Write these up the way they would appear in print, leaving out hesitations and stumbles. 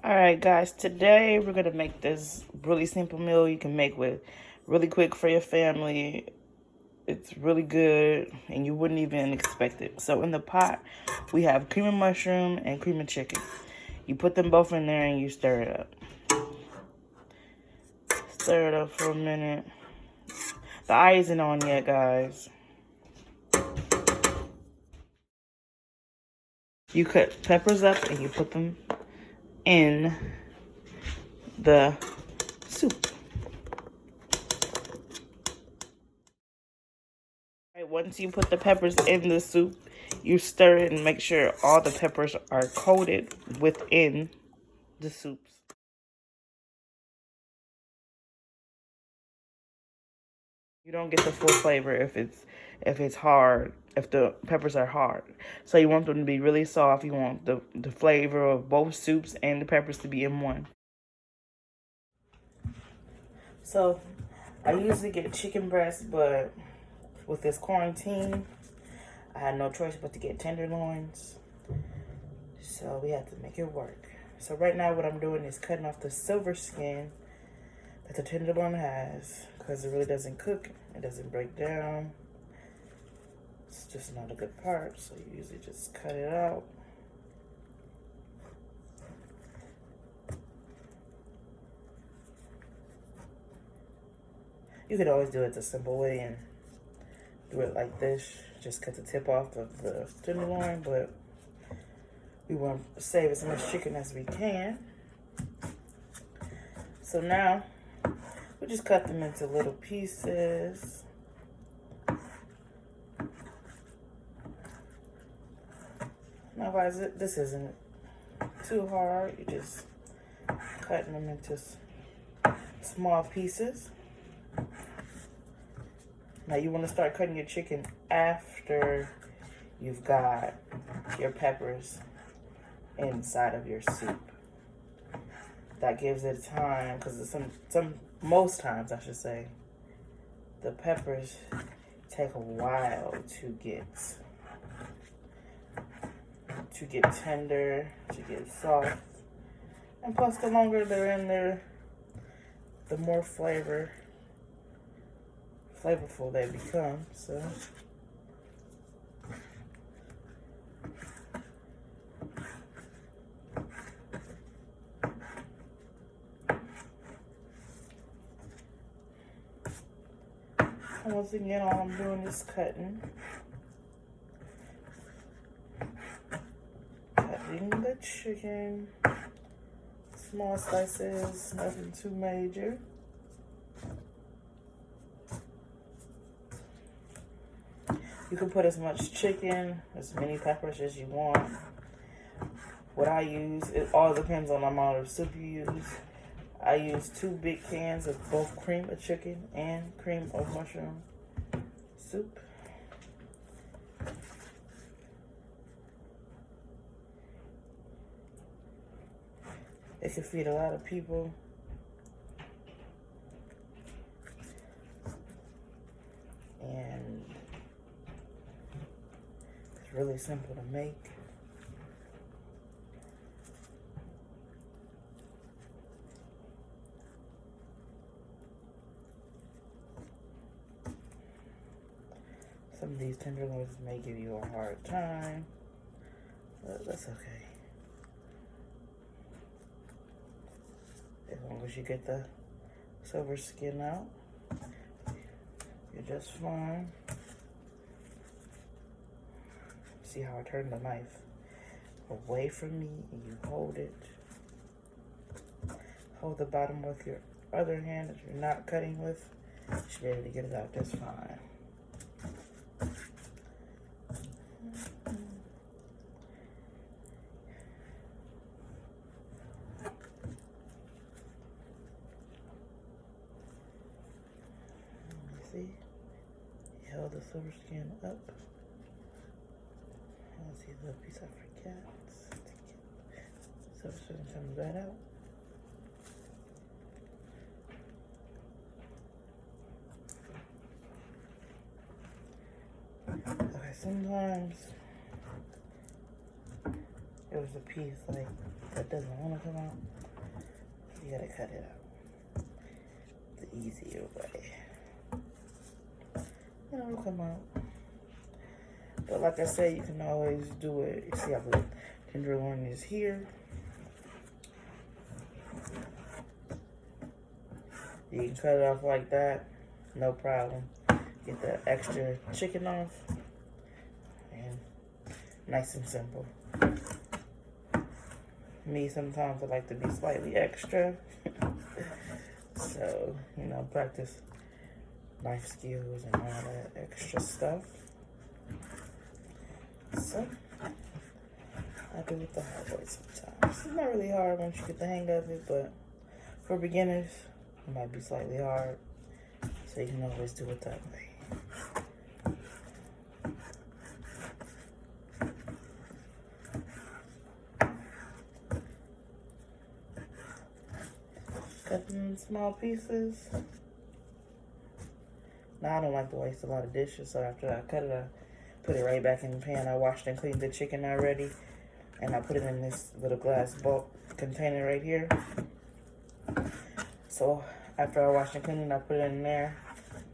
Alright guys, today we're going to make this really simple meal you can make with really quick for your family. It's really good and you wouldn't even expect it. So in the pot, we have cream of mushroom and cream of chicken. You put them both in there and you stir it up. Stir it up for a minute. The eye isn't on yet, guys. You cut peppers up and you put them in the soup. Once you put the peppers in the soup, you stir it and make sure all the peppers are coated within the soups. You don't get the full flavor if it's hard, if the peppers are hard. So you want them to be really soft. You want the flavor of both soups and the peppers to be in one. So I usually get chicken breast, but with this quarantine, I had no choice but to get tenderloins. So we have to make it work. So right now what I'm doing is cutting off the silver skin that the tenderloin has, because it really doesn't cook, it doesn't break down. It's just not a good part, so you usually just cut it out. You could always do it the simple way and do it like this. Just cut the tip off of the tenderloin, but we want to save as much chicken as we can. So now, we just cut them into little pieces. Now guys, this isn't too hard. You're just cutting them into small pieces. Now you want to start cutting your chicken after you've got your peppers inside of your soup. That gives it time, because most times I should say, the peppers take a while to get tender, to get soft. And plus the longer they're in there, the more flavorful they become. So once again, all I'm doing is cutting the chicken, small slices, nothing too major. You can put as much chicken, as many peppers as you want. What I use, it all depends on the amount of soup you use. I use 2 big cans of both cream of chicken and cream of mushroom soup. It can feed a lot of people. And it's really simple to make. Some of these tenderloins may give you a hard time, but that's okay. As long as you get the silver skin out, you're just fine. See how I turn the knife away from me and you hold it. Hold the bottom with your other hand that you're not cutting with. You should be able to get it out just fine. See? You held the silver skin up. Let's see the piece I forgot. Silver skin comes right out. Okay, sometimes it was a piece like that doesn't want to come out, you gotta cut it out the easier way. It'll come out. But like I said, you can always do it. You see how the tenderloin is here. You can cut it off like that, no problem. Get the extra chicken off, and nice and simple. Me, sometimes I like to be slightly extra. So, you know, practice knife skills and all that extra stuff. So, I do it the hard way sometimes. It's not really hard once you get the hang of it, but for beginners, it might be slightly hard. So you can always do it that way. Cut them in small pieces. Now I don't like to waste a lot of dishes, so after I cut it, I put it right back in the pan. I washed and cleaned the chicken already, and I put it in this little glass bulk container right here. So after I wash and clean it, I put it in there,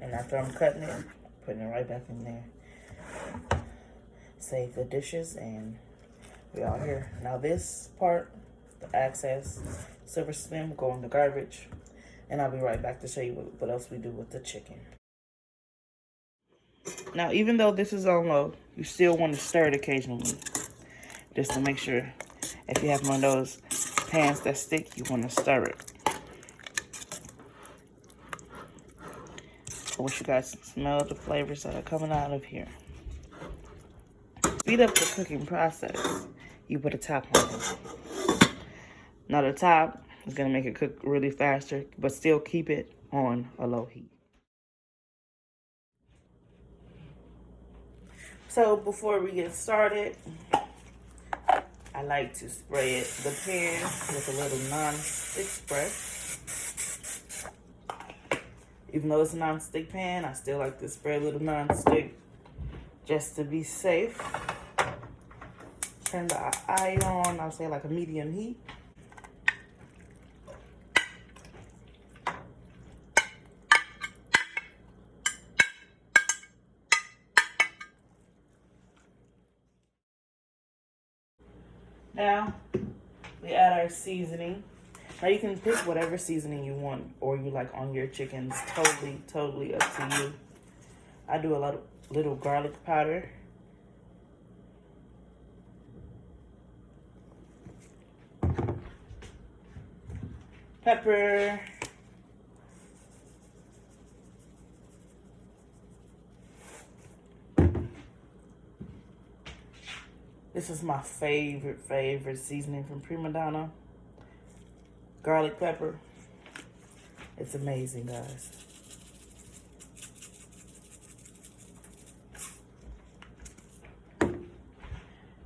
and after I'm cutting it, putting it right back in there. Save the dishes, and we all here. Now this part, the excess silver spoon, will go in the garbage, and I'll be right back to show you what else we do with the chicken. Now, even though this is on low, you still want to stir it occasionally, just to make sure. If you have one of those pans that stick, you want to stir it. I wish you guys can smell the flavors that are coming out of here. Speed up the cooking process. You put a top on it. Now the top is going to make it cook really faster, but still keep it on a low heat. So before we get started, I like to spray the pan with a little non-stick spray. Even though it's a non-stick pan, I still like to spray a little non-stick just to be safe. Turn the eye on, I'll say like a medium heat. Now, we add our seasoning. Now you can pick whatever seasoning you want or you like on your chickens. Totally up to you. I do a lot of little garlic powder. Pepper. This is my favorite seasoning from Prima Donna. Garlic pepper. It's amazing, guys.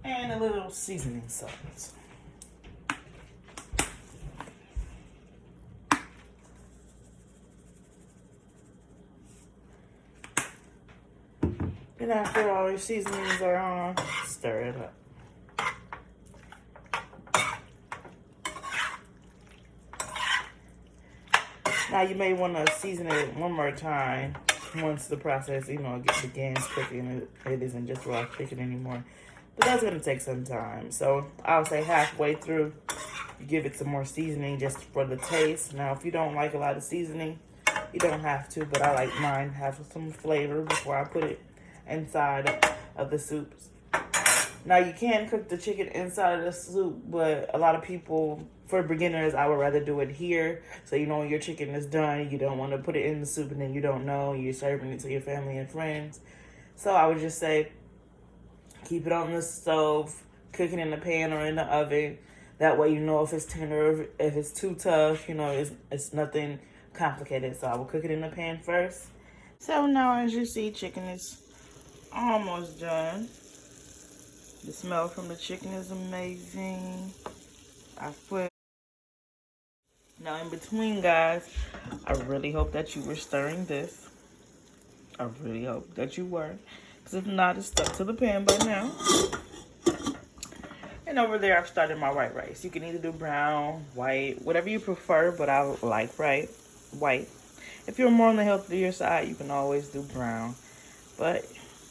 And a little seasoning salt. And after all your seasonings are on, stir it up. Now you may want to season it one more time once the process, begins cooking. It isn't just raw chicken anymore. But that's going to take some time. So I'll say halfway through, you give it some more seasoning just for the taste. Now, if you don't like a lot of seasoning, you don't have to. But I like mine have some flavor before I put it inside of the soups. Now, you can cook the chicken inside of the soup, but a lot of people, for beginners, I would rather do it here. So, when your chicken is done, you don't want to put it in the soup and then you don't know. You're serving it to your family and friends. So, I would just say, keep it on the stove, cook it in the pan or in the oven. That way you know if it's tender, if it's too tough, it's nothing complicated. So, I will cook it in the pan first. So, now as you see, chicken is almost done. The smell from the chicken is amazing. Now in between, guys, I really hope that you were stirring this. I really hope that you were. Because if not, it's stuck to the pan by now. And over there, I've started my white rice. You can either do brown, white, whatever you prefer, but I like white. If you're more on the healthier side, you can always do brown. But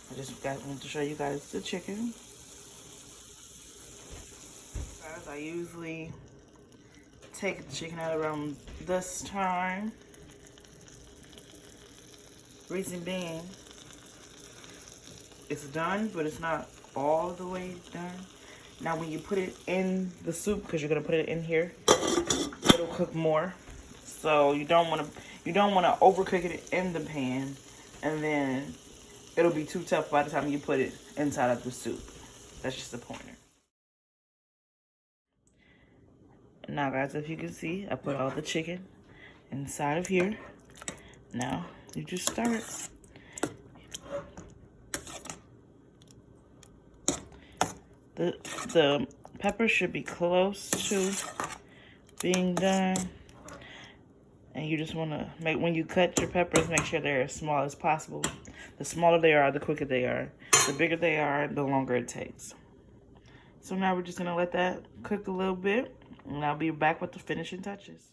I just wanted to show you guys the chicken. Guys, I usually take the chicken out around this time. Reason being, it's done, but it's not all the way done. Now when you put it in the soup, because you're gonna put it in here, it'll cook more. So you don't wanna overcook it in the pan, and then it'll be too tough by the time you put it inside of the soup. That's just a pointer. Now guys, if you can see, I put all the chicken inside of here. Now you just stir it. The pepper should be close to being done. And you just want to make, when you cut your peppers, make sure they're as small as possible. The smaller they are, the quicker they are. The bigger they are, the longer it takes. So now we're just going to let that cook a little bit. And I'll be back with the finishing touches.